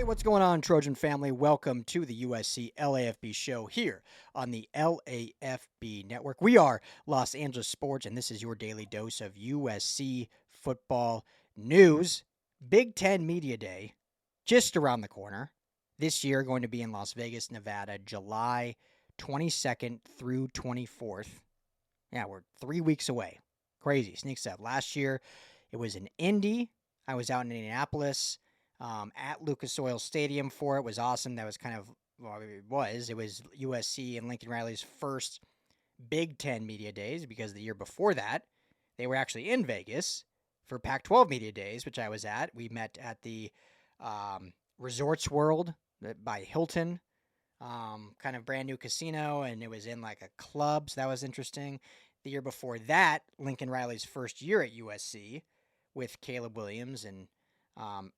What's going on, Trojan family? Welcome to the USC LAFB show here on the LAFB network. We are Los Angeles Sports, and this is your daily dose of USC football news. Big Ten Media Day just around the corner. This year going to be in Las Vegas, Nevada, July 22nd through 24th. Yeah, we're 3 weeks away. Crazy. Sneaks up. Last year, it was in Indy. I was out in Indianapolis. At Lucas Oil Stadium for it. Was awesome. That was kind of, well, it was USC and Lincoln Riley's first Big Ten Media Days, because the year before that, they were actually in Vegas for Pac-12 Media Days, which I was at. We met at the Resorts World by Hilton, kind of brand new casino, and it was in like a club, so that was interesting. The year before that, Lincoln Riley's first year at USC with Caleb Williams and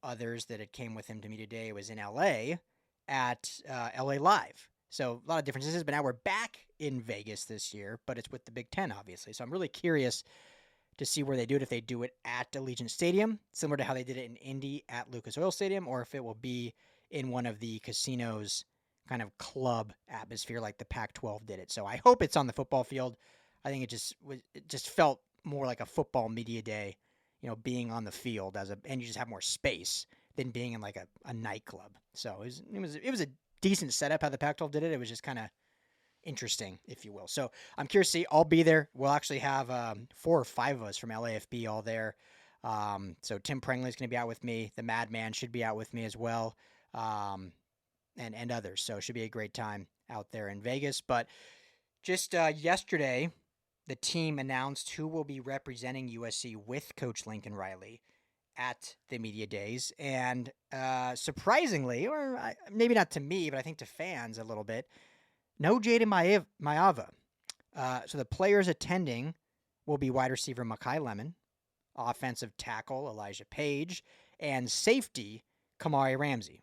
others that had came with him to Media Day, was in LA at LA Live. So a lot of differences, but now we're back in Vegas this year, but it's with the Big Ten, obviously. So I'm really curious to see where they do it, if they do it at Allegiant Stadium, similar to how they did it in Indy at Lucas Oil Stadium, or if it will be in one of the casinos' kind of club atmosphere like the Pac-12 did it. So I hope it's on the football field. I think it just felt more like a football media day, being on the field and you just have more space than being in like a nightclub. So it was a decent setup how the Pac-12 did it. It was just kind of interesting, if you will. So I'm curious to see. I'll be there. We'll actually have 4 or 5 of us from LAFB all there. So Tim Prengley is going to be out with me. The Madman should be out with me as well, and others. So it should be a great time out there in Vegas. But just yesterday, the team announced who will be representing USC with Coach Lincoln Riley at the media days. And surprisingly, or maybe not to me, but I think to fans a little bit, no Jayden Maiava. So the players attending will be wide receiver Makai Lemon, offensive tackle Elijah Paige, and safety Kamari Ramsey.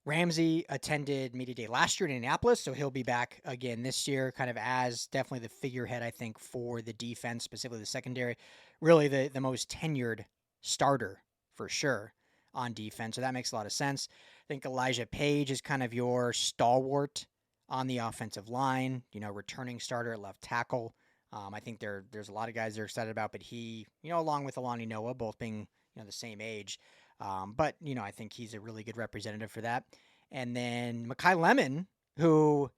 Ramsey attended Media Day last year in Indianapolis, so he'll be back again this year, kind of as definitely the figurehead, I think, for the defense, specifically the secondary. Really the most tenured starter for sure on defense, so that makes a lot of sense. I think Elijah Paige is kind of your stalwart on the offensive line, returning starter at left tackle. I think there's a lot of guys they're excited about, but he, along with Alani Noah, both being, the same age, but, I think he's a really good representative for that. And then Makai Lemon, who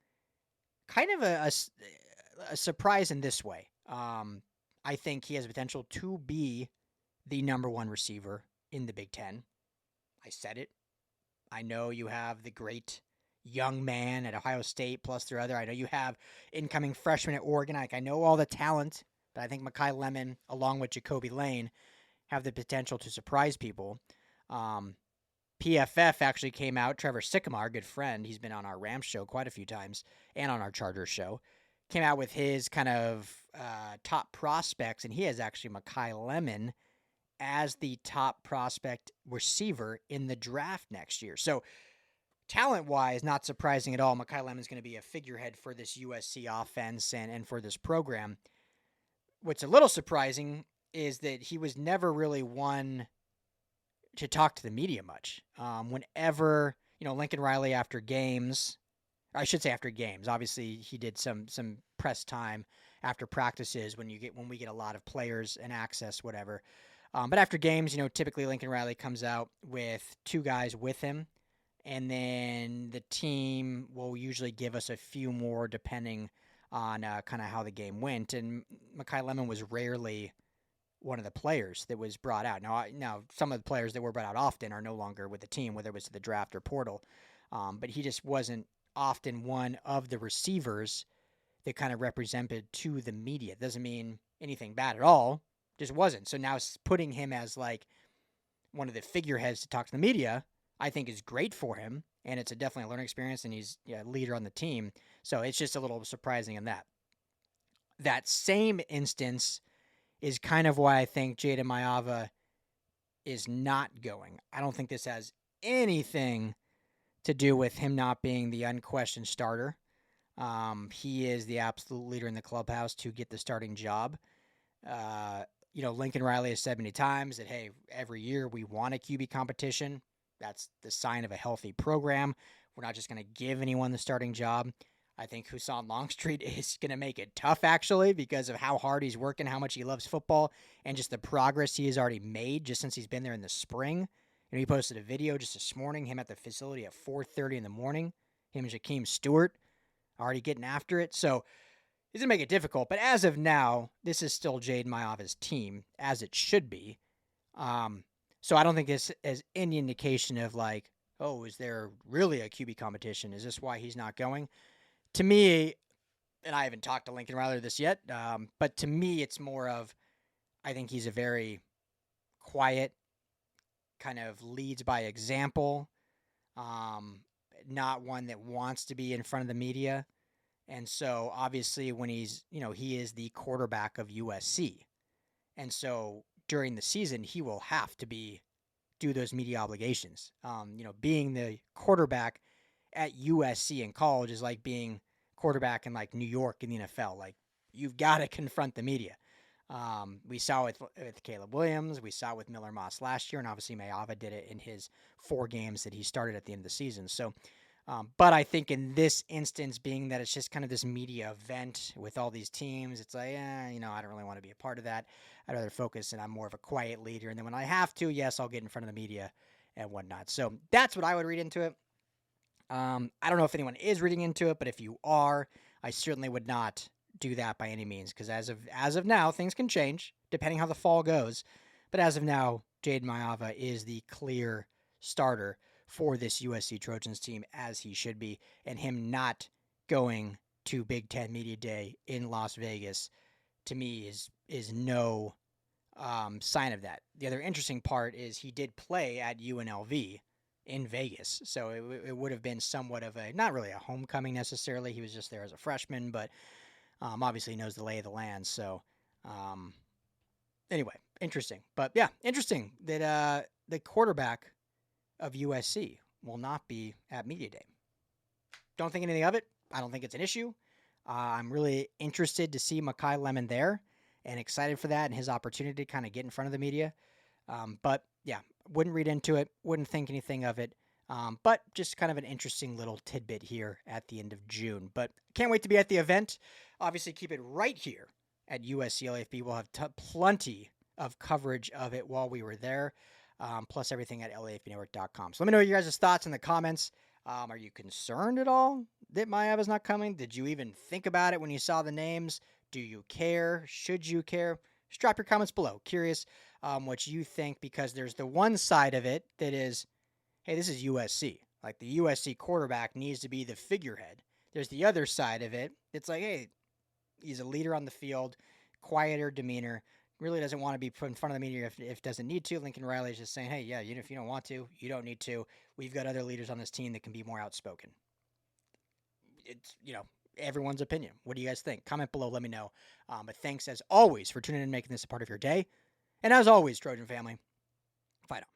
kind of a surprise in this way. I think he has potential to be the number 1 receiver in the Big Ten. I said it. I know you have the great young man at Ohio State, plus their other. I know you have incoming freshman at Oregon. I know all the talent, but I think Makai Lemon, along with Jacoby Lane, have the potential to surprise people. PFF actually came out. Trevor Sycamore, good friend, he's been on our Rams show quite a few times and on our Chargers show, came out with his kind of top prospects, and he has actually Makai Lemon as the top prospect receiver in the draft next year. So talent-wise, not surprising at all. Makai Lemon is going to be a figurehead for this USC offense and for this program. What's a little surprising is that he was never really one to talk to the media much. Whenever, Lincoln Riley after games, obviously he did some press time after practices when we get a lot of players and access, whatever. But after games, typically Lincoln Riley comes out with 2 guys with him, and then the team will usually give us a few more depending on kind of how the game went. And Makai Lemon was rarely one of the players that was brought out. Now, some of the players that were brought out often are no longer with the team, whether it was to the draft or portal. But he just wasn't often one of the receivers that kind of represented to the media. It doesn't mean anything bad at all. Just wasn't. So now putting him as like one of the figureheads to talk to the media, I think is great for him. And it's definitely a learning experience, and he's a leader on the team. So it's just a little surprising in that. That same instance is kind of why I think Jayden Maiava is not going. I don't think this has anything to do with him not being the unquestioned starter. He is the absolute leader in the clubhouse to get the starting job. Lincoln Riley has said many times that, hey, every year we want a QB competition. That's the sign of a healthy program. We're not just going to give anyone the starting job. I think Hussein Longstreet is going to make it tough, actually, because of how hard he's working, how much he loves football, and just the progress he has already made just since he's been there in the spring. And he posted a video just this morning, him at the facility at 4:30 in the morning, him and Jakeem Stewart already getting after it. So he's going to make it difficult. But as of now, this is still Jayden Maiava's team, as it should be. So I don't think this is any indication of like, oh, is there really a QB competition? Is this why he's not going? To me, and I haven't talked to Lincoln Riley this yet, but to me, it's more of, I think he's a very quiet, kind of leads by example, not one that wants to be in front of the media. And so obviously when he is the quarterback of USC. And so during the season, he will have to do those media obligations. Being the quarterback at USC in college is like being quarterback in like New York in the NFL. Like, you've got to confront the media. We saw it with Caleb Williams. We saw it with Miller Moss last year, and obviously Maiava did it in his 4 games that he started at the end of the season. So, but I think in this instance, being that it's just kind of this media event with all these teams, it's like, I don't really want to be a part of that. I'd rather focus, and I'm more of a quiet leader. And then when I have to, yes, I'll get in front of the media and whatnot. So that's what I would read into it. I don't know if anyone is reading into it, but if you are, I certainly would not do that by any means, because as of now, things can change depending how the fall goes. But as of now, Jayden Maiava is the clear starter for this USC Trojans team, as he should be, and him not going to Big Ten Media Day in Las Vegas, to me, is no sign of that. The other interesting part is he did play at UNLV in Vegas, so it would have been somewhat of not really a homecoming necessarily. He was just there as a freshman, but obviously knows the lay of the land. So anyway, interesting. But yeah, interesting that the quarterback of USC will not be at Media Day. Don't think anything of it. I don't think it's an issue. I'm really interested to see Makai Lemon there and excited for that and his opportunity to kind of get in front of the media. But yeah, wouldn't read into it, wouldn't think anything of it. But just kind of an interesting little tidbit here at the end of June. But can't wait to be at the event. Obviously, keep it right here at USC LAFB. We'll have plenty of coverage of it while we were there, plus everything at LAFBnetwork.com. So let me know your guys' thoughts in the comments. Are you concerned at all that Maiava's not coming? Did you even think about it when you saw the names? Do you care? Should you care? Just drop your comments below. Curious what you think, because there's the one side of it that is, hey, this is USC. Like, the USC quarterback needs to be the figurehead. There's the other side of it. It's like, hey, he's a leader on the field, quieter demeanor, really doesn't want to be put in front of the media if doesn't need to. Lincoln Riley is just saying, hey, yeah, if you don't want to, you don't need to. We've got other leaders on this team that can be more outspoken. It's, everyone's opinion. What do you guys think? Comment below. Let me know. But thanks, as always, for tuning in and making this a part of your day. And as always, Trojan family, fight on.